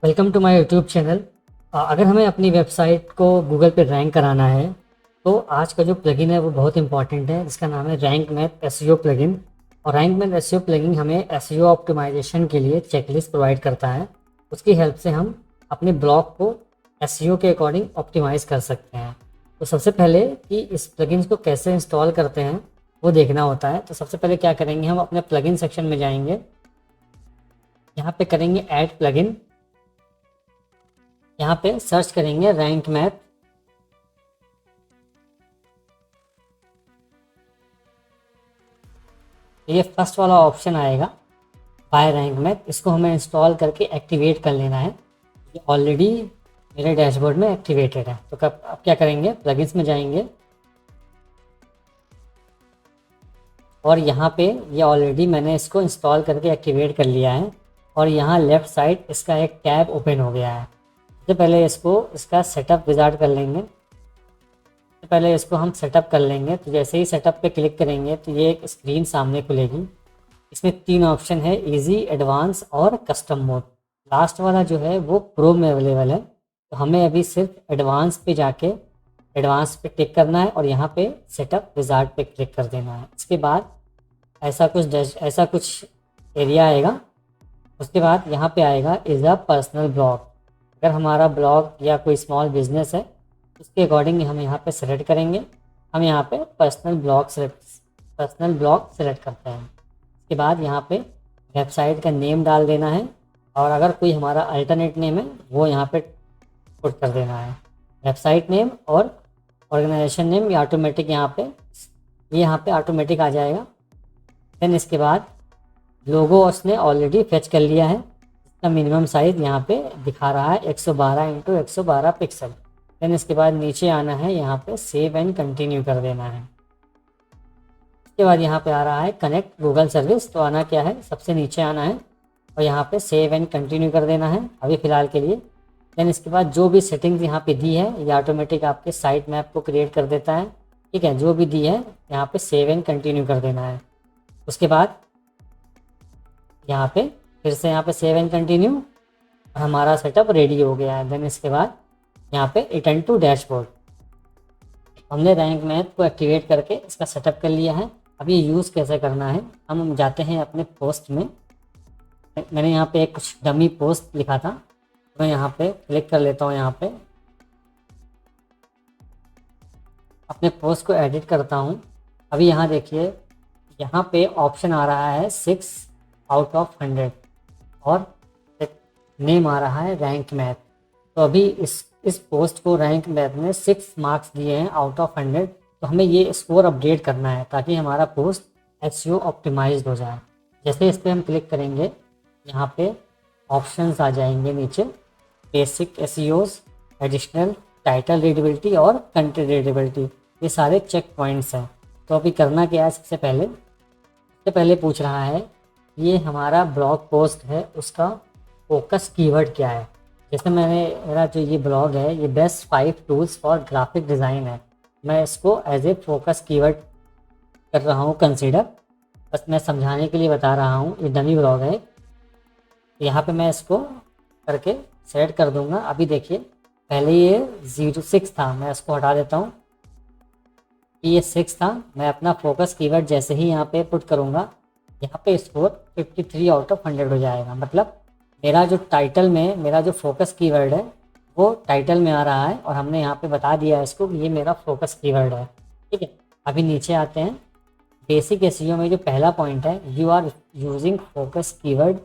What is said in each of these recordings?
Welcome to my YouTube channel. अगर हमें अपनी वेबसाइट को गूगल पे रैंक कराना है तो आज का जो प्लगइन है वो बहुत इंपॉर्टेंट है, जिसका नाम है रैंक मैथ एसईओ प्लगइन। और रैंक मैथ एसईओ प्लगइन हमें एसईओ ऑप्टिमाइजेशन के लिए चेकलिस्ट प्रोवाइड करता है। उसकी हेल्प से हम अपने ब्लॉग को एसईओ के अकॉर्डिंग ऑप्टिमाइज़ कर सकते हैं। तो सबसे पहले कि इस प्लगइन्स को कैसे इंस्टॉल करते हैं वो देखना होता है। तो सबसे पहले क्या करेंगे, हम अपने प्लगइन सेक्शन में जाएंगे, यहाँ पे करेंगे ऐड प्लगइन, यहाँ पे सर्च करेंगे रैंक मैथ। ये फर्स्ट वाला ऑप्शन आएगा बाय रैंक मैथ, इसको हमें इंस्टॉल करके एक्टिवेट कर लेना है। ये ऑलरेडी मेरे डैशबोर्ड में एक्टिवेटेड है। तो कब अब क्या करेंगे, प्लगइन्स में जाएंगे और यहाँ पे ये ऑलरेडी मैंने इसको इंस्टॉल करके एक्टिवेट कर लिया है। और यहाँ लेफ़्ट साइड इसका एक टैब ओपन हो गया है। सबसे पहले इसका सेटअप विजार्ड कर लेंगे। तो पहले इसको हम सेटअप कर लेंगे। तो जैसे ही सेटअप पे क्लिक करेंगे तो ये एक स्क्रीन सामने खुलेगी। इसमें 3 ऑप्शन है, इजी, एडवांस और कस्टम मोड। लास्ट वाला जो है वो प्रो में अवेलेबल है। तो हमें अभी सिर्फ एडवांस पे जाके एडवांस पे क्लिक करना है और यहाँ पे सेटअप विजार्ड पे क्लिक कर देना है। इसके बाद ऐसा कुछ एरिया आएगा। उसके बाद यहाँ पे आएगा इज़ अ पर्सनल ब्लॉग। अगर हमारा ब्लॉग या कोई स्मॉल बिजनेस है उसके अकॉर्डिंग हम यहाँ पे सेलेक्ट करेंगे। हम यहाँ पे पर्सनल ब्लॉग सेलेक्ट करते हैं। इसके बाद यहाँ पे वेबसाइट का नेम डाल देना है और अगर कोई हमारा अल्टरनेट नेम है वो यहाँ पे पुट कर देना है। वेबसाइट नेम और ऑर्गेनाइजेशन नेम ये ऑटोमेटिक यहाँ पे ऑटोमेटिक आ जाएगा। देन इसके बाद लोगो उसने ऑलरेडी फेच कर लिया है। इसका मिनिमम साइज़ यहाँ पे दिखा रहा है 112x112 पिक्सल। देन इसके बाद नीचे आना है, यहाँ पे सेव एंड कंटिन्यू कर देना है। इसके बाद यहाँ पे आ रहा है कनेक्ट गूगल सर्विस। तो आना क्या है, सबसे नीचे आना है और यहाँ पे सेव एंड कंटिन्यू कर देना है अभी फ़िलहाल के लिए। देन इसके बाद जो भी सेटिंग्स यहाँ पे दी है ये ऑटोमेटिक आपके साइट मैप को क्रिएट कर देता है। ठीक है, जो भी दी है यहाँ पे सेव एंड कंटिन्यू कर देना है। उसके बाद यहाँ पे फिर से यहाँ पे सेव एंड कंटिन्यू, हमारा सेटअप रेडी हो गया है। देन इसके बाद यहाँ पे रिटर्न टू डैशबोर्ड, हमने रैंक मैथ को एक्टिवेट करके इसका सेटअप कर लिया है। अब ये यूज़ कैसे करना है, हम जाते हैं अपने पोस्ट में। मैंने यहाँ पे एक कुछ डमी पोस्ट लिखा था, तो मैं यहाँ पे क्लिक कर लेता हूँ। यहाँ पे अपने पोस्ट को एडिट करता हूँ। अभी यहाँ देखिए, यहाँ पे ऑप्शन आ रहा है 6/100 और नेम आ रहा है रैंक मैथ। तो अभी इस पोस्ट को रैंक मैथ ने 6 मार्क्स दिए हैं आउट ऑफ 100। तो हमें ये स्कोर अपडेट करना है ताकि हमारा पोस्ट एसईओ ऑप्टिमाइज्ड हो जाए। जैसे इस पर हम क्लिक करेंगे, यहाँ पे ऑप्शंस आ जाएंगे नीचे, बेसिक एसईओज, एडिशनल, टाइटल रीडेबिलिटी और कंटेंट रीडेबिलिटी। ये सारे चेक पॉइंट्स हैं। तो अभी करना क्या है, सबसे पहले पूछ रहा है ये हमारा ब्लॉग पोस्ट है उसका फोकस कीवर्ड क्या है। जैसे मेरा जो ये ब्लॉग है ये best 5 tools for graphic design है, मैं इसको एज ए फोकस कीवर्ड कर रहा हूँ कंसीडर। बस मैं समझाने के लिए बता रहा हूँ, ये डमी ब्लॉग है। यहाँ पे मैं इसको करके सेलेक्ट कर दूँगा। अभी देखिए, पहले ये 06 था, मैं इसको हटा देता हूँ। ये 6 था। मैं अपना फोकस कीवर्ड जैसे ही यहाँ पे पुट करूँगा, यहाँ पे स्कोर 53/100 हो जाएगा। मतलब मेरा जो टाइटल में मेरा जो फोकस कीवर्ड है वो टाइटल में आ रहा है और हमने यहाँ पे बता दिया है इसको कि ये मेरा फोकस कीवर्ड है। ठीक है, अभी नीचे आते हैं। बेसिक एसईओ में जो पहला पॉइंट है, you are using focus keyword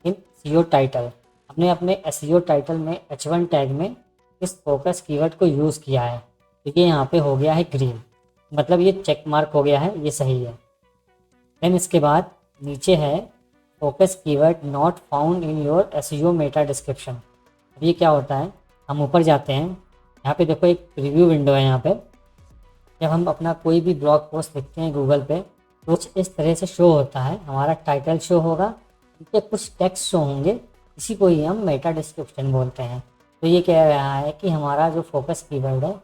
in SEO title. हमने अपने एसईओ टाइटल में H1 टैग में इस फोकस कीवर्ड को यूज़ किया है। तो ये यहाँ पे हो गया है ग्रीन, मतलब ये चेक मार्क हो गया है, ये सही है। देन इसके बाद नीचे है focus keyword not found in your SEO Meta description. अब ये क्या होता है, हम ऊपर जाते हैं, यहाँ पे देखो एक प्रीव्यू विंडो है। यहाँ पे जब हम अपना कोई भी ब्लॉग पोस्ट लिखते हैं गूगल पे, कुछ इस तरह से शो होता है। हमारा टाइटल शो होगा, उनके कुछ टेक्स्ट शो होंगे, इसी को ही हम मेटा डिस्क्रिप्शन बोलते हैं। तो ये कह रहा है कि हमारा जो फोकस कीवर्ड है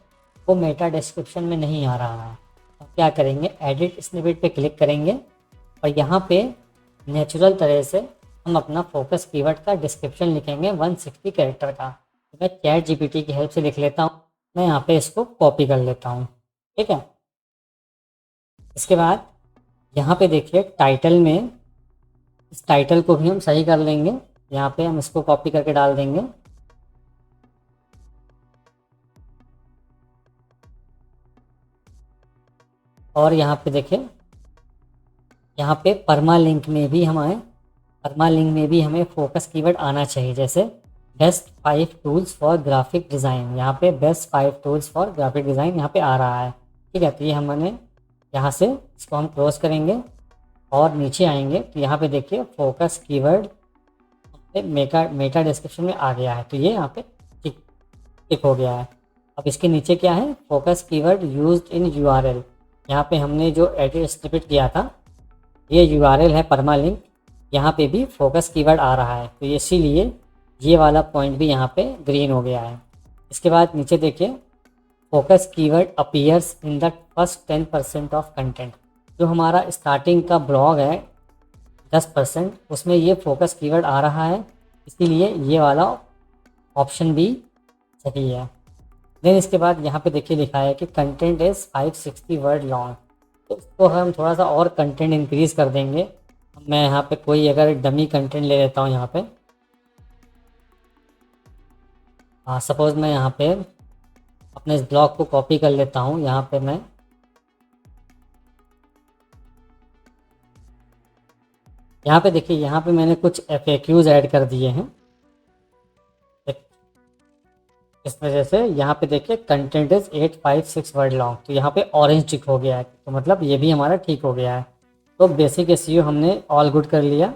वो मेटा डिस्क्रिप्शन में नहीं आ रहा है। तो क्या करेंगे, एडिट स्निपेट पे क्लिक करेंगे और यहाँ पे नेचुरल तरह से हम अपना फोकस कीवर्ड का डिस्क्रिप्शन लिखेंगे 160 कैरेक्टर का। तो मैं चैट जीपीटी की हेल्प से लिख लेता हूँ। मैं यहाँ पे इसको कॉपी कर लेता हूँ, ठीक है। इसके बाद यहाँ पे देखिए टाइटल में, इस टाइटल को भी हम सही कर लेंगे। यहाँ पे हम इसको कॉपी करके डाल देंगे। और यहाँ पे देखिए, यहाँ पे परमालिंक में भी हमें फोकस कीवर्ड आना चाहिए। जैसे best 5 tools for graphic design, यहाँ पे best 5 tools for graphic design यहाँ पे आ रहा है, ठीक है। तो ये हमने यहाँ से इसको हम क्लोज करेंगे और नीचे आएंगे तो यहाँ पे देखिए फोकस कीवर्ड मेटा डिस्क्रिप्शन में आ गया है। तो ये यहाँ पे टिक टिक हो गया है। अब इसके नीचे क्या है, focus keyword used in URL. यहाँ पे हमने जो एडिट स्निपेट किया था, ये यूआरएल है परमालिंक, यहाँ पे भी फोकस कीवर्ड आ रहा है। तो इसीलिए ये वाला पॉइंट भी यहाँ पे ग्रीन हो गया है। इसके बाद नीचे देखिए focus keyword appears in the first 10% of content. जो हमारा स्टार्टिंग का ब्लॉग है 10%, उसमें ये फोकस कीवर्ड आ रहा है, इसीलिए ये वाला ऑप्शन भी सही है। देन इसके बाद यहाँ पे देखिए लिखा है कि कंटेंट इज़ 560 वर्ड लॉन्ग। तो इसको हम थोड़ा सा और कंटेंट इंक्रीज़ कर देंगे। मैं यहाँ पे कोई अगर डमी कंटेंट ले लेता हूँ, यहाँ पे सपोज़ मैं यहाँ पे अपने इस ब्लॉग को कॉपी कर लेता हूँ। यहाँ पे मैं देखिए यहाँ पे मैंने कुछ FAQs ऐड कर दिए हैं। इस वजह से यहाँ पे देखिए कंटेंट इज 856 वर्ड लॉन्ग, तो यहाँ पे ऑरेंज टिक हो गया है, तो मतलब ये भी हमारा ठीक हो गया है। तो बेसिक एसईओ हमने ऑल गुड कर लिया।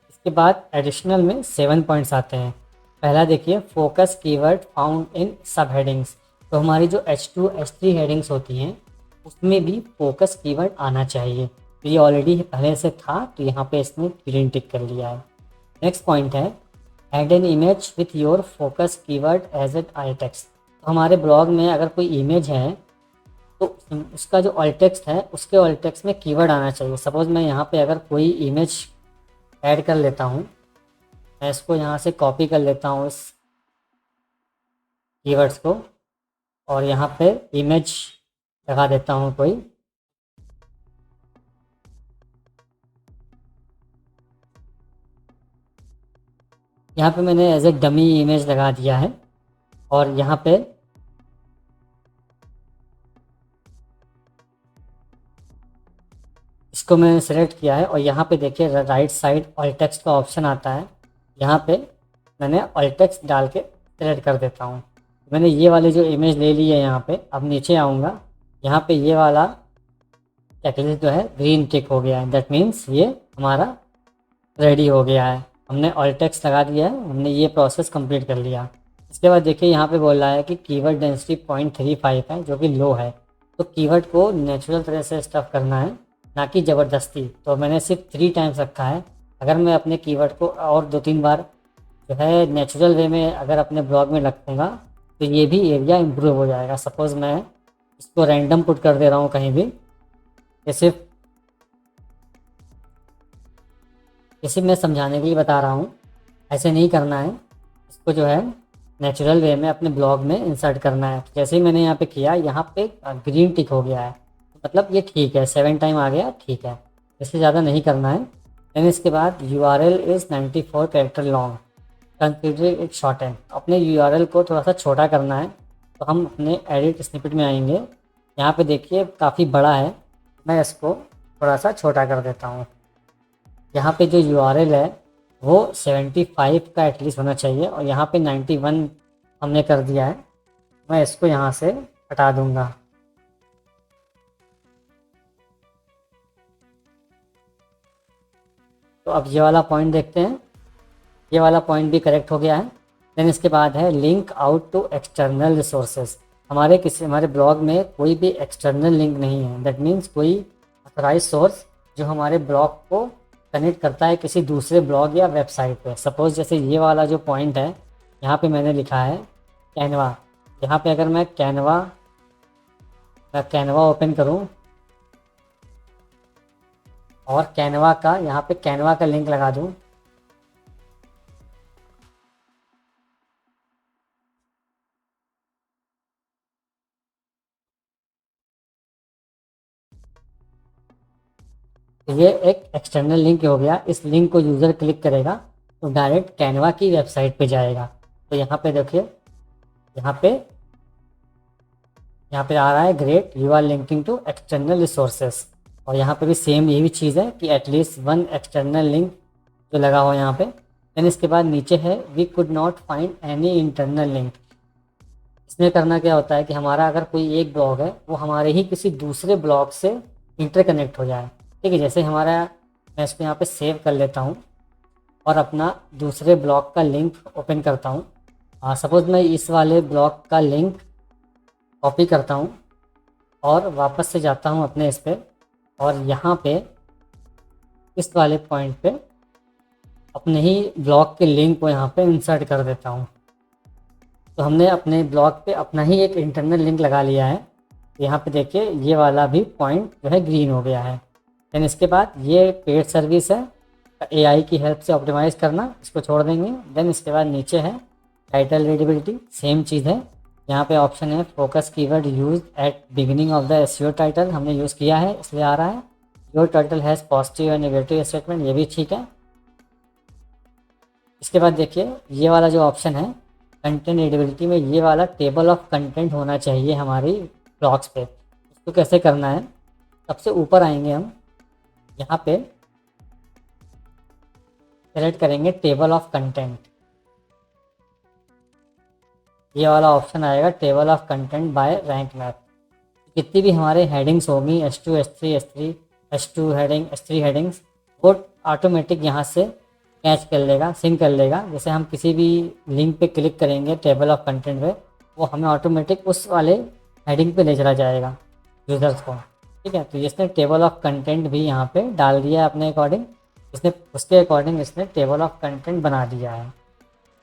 इसके बाद एडिशनल में 7 पॉइंट्स आते हैं। पहला देखिए फोकस कीवर्ड फाउंड इन सब हेडिंग्स। तो हमारी जो H2 H3 हेडिंग्स होती हैं उसमें भी फोकस कीवर्ड आना चाहिए। तो ये ऑलरेडी पहले से था, तो यहाँ पे इसने ग्रीन टिक कर लिया है। नेक्स्ट पॉइंट है add an image with your focus keyword as alt text. तो हमारे ब्लॉग में अगर कोई इमेज है तो उसका जो ऑल टेक्स्ट है उसके ऑल टेक्स्ट में कीवर्ड आना चाहिए। सपोज़ मैं यहाँ पे अगर कोई इमेज ऐड कर लेता हूँ, मैं इसको यहाँ से कॉपी कर लेता हूँ इस कीवर्ड्स को, और यहाँ पे इमेज लगा देता हूँ कोई। यहाँ पे मैंने एज ए डमी इमेज लगा दिया है, और यहाँ पे इसको मैंने सेलेक्ट किया है। और यहाँ पे देखिए राइट साइड ऑल टेक्स्ट का ऑप्शन आता है, यहाँ पे मैंने ऑल टेक्स्ट डाल के सेलेक्ट कर देता हूँ। मैंने ये वाली जो इमेज ले ली है यहाँ पे, अब नीचे आऊँगा, यहाँ पे ये वाला चेकलिस्ट जो है ग्रीन टिक हो गया है। दैट मीन्स ये हमारा रेडी हो गया है, हमने ऑल टेक्स्ट लगा दिया है, हमने ये प्रोसेस कंप्लीट कर लिया। इसके बाद देखिए यहाँ पे बोल रहा है कि कीवर्ड डेंसिटी 0.35 है, जो कि लो है। तो कीवर्ड को नेचुरल तरह से स्टफ करना है, ना कि ज़बरदस्ती। तो मैंने सिर्फ 3 टाइम्स रखा है। अगर मैं अपने कीवर्ड को और 2-3 बार जो है नेचुरल वे में अगर अपने ब्लॉग में रखूँगा तो ये भी एरिया इम्प्रूव हो जाएगा। सपोज़ मैं इसको रैंडम पुट कर दे रहा हूँ कहीं भी, ये सिर्फ मैं समझाने के लिए बता रहा हूँ, ऐसे नहीं करना है। इसको जो है नेचुरल वे में अपने ब्लॉग में इंसर्ट करना है। जैसे ही मैंने यहाँ पे किया, यहाँ पे ग्रीन टिक हो गया है, मतलब ये ठीक है, 7 टाइम आ गया, ठीक है। इससे ज़्यादा नहीं करना है। देन इसके बाद URL is 94 character long, consider it shorten. अपने URL को थोड़ा सा छोटा करना है, तो हम अपने एडिट स्निपेट में आएंगे। यहाँ पे देखिए काफ़ी बड़ा है, मैं इसको थोड़ा सा छोटा कर देता हूँ। यहाँ पे जो URL है वो 75 का एटलीस्ट होना चाहिए, और यहाँ पे 91 हमने कर दिया है। मैं इसको यहाँ से हटा दूँगा। तो अब ये वाला पॉइंट देखते हैं, ये वाला पॉइंट भी करेक्ट हो गया है। देन इसके बाद है link out to external resources. हमारे ब्लॉग में कोई भी एक्सटर्नल लिंक नहीं है। दैट मीन्स कोई अथोराइज सोर्स जो हमारे ब्लॉग को कनेक्ट करता है किसी दूसरे ब्लॉग या वेबसाइट पे। सपोज़ जैसे ये वाला जो पॉइंट है, यहाँ पे मैंने लिखा है कैनवा। यहाँ पे अगर मैं कैनवा ओपन करूँ और कैनवा का यहाँ पे कैनवा का लिंक लगा दूँ, तो ये एक एक्सटर्नल लिंक हो गया। इस लिंक को यूज़र क्लिक करेगा तो डायरेक्ट कैनवा की वेबसाइट पे जाएगा। तो यहाँ पे देखिए, यहाँ पे आ रहा है great, you are linking to external resources. और यहाँ पे भी सेम यही चीज़ है कि एटलीस्ट वन एक्सटर्नल लिंक जो लगा हो यहाँ पे। देन इसके बाद नीचे है we could not find any internal link. इसमें करना क्या होता है कि हमारा अगर कोई एक ब्लॉग है वो हमारे ही किसी दूसरे ब्लॉग से इंटरकनेक्ट हो जाए। ठीक है, जैसे हमारा, मैं इसको यहाँ पे सेव कर लेता हूँ और अपना दूसरे ब्लॉग का लिंक ओपन करता हूँ। सपोज़ मैं इस वाले ब्लॉग का लिंक कॉपी करता हूँ और वापस से जाता हूँ अपने इस पे, और यहाँ पे इस वाले पॉइंट पे अपने ही ब्लॉग के लिंक को यहाँ पे इंसर्ट कर देता हूँ। तो हमने अपने ब्लॉग पे अपना ही एक इंटरनल लिंक लगा लिया है। यहाँ पे देखिए ये वाला भी पॉइंट जो है ग्रीन हो गया है। देन इसके बाद ये पेड सर्विस है, एआई की हेल्प से ऑप्टिमाइज़ करना, इसको छोड़ देंगे। देन इसके बाद नीचे है टाइटल रीडेबिलिटी, सेम चीज़ है। यहाँ पे ऑप्शन है focus keyword use at beginning of the SEO title, हमने यूज़ किया है इसलिए आ रहा है। योर टाइटल हैज़ पॉजिटिव और नेगेटिव स्टेटमेंट, ये भी ठीक है। इसके बाद देखिए ये वाला जो ऑप्शन है कंटेंट रीडेबिलिटी में, ये वाला टेबल ऑफ कंटेंट होना चाहिए हमारी ब्लॉग्स पे। इसको कैसे करना है, सबसे ऊपर आएंगे हम, यहाँ पे सेलेक्ट करेंगे टेबल ऑफ कंटेंट, ये वाला ऑप्शन आएगा table of content bye rank map. कितनी भी हमारे हेडिंग्स होंगी S2 S3 S3 S2 heading S3 headings, वो ऑटोमेटिक यहाँ से कैच कर लेगा, सिंक कर लेगा। जैसे हम किसी भी लिंक पे क्लिक करेंगे टेबल ऑफ कंटेंट पे, वो हमें ऑटोमेटिक उस वाले हेडिंग पे ले चला जाएगा यूज़र्स को। ठीक है, तो इसने टेबल ऑफ कंटेंट भी यहाँ पे डाल दिया है अपने अकॉर्डिंग, इसने उसके अकॉर्डिंग इसने टेबल ऑफ कंटेंट बना दिया है।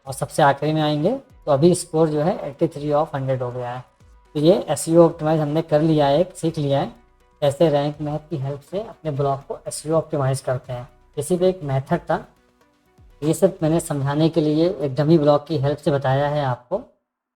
और सबसे आखिरी में आएंगे तो अभी स्कोर जो है 83 ऑफ 100 हो गया है। तो ये एसईओ ऑप्टिमाइज़ हमने कर लिया है, सीख लिया है कैसे रैंक मैप की हेल्प से अपने ब्लॉग को एसईओ ऑप्टिमाइज़ करते हैं। इसी पे एक मेथड था, ये सब मैंने समझाने के लिए एक डमी ब्लॉग की हेल्प से बताया है आपको।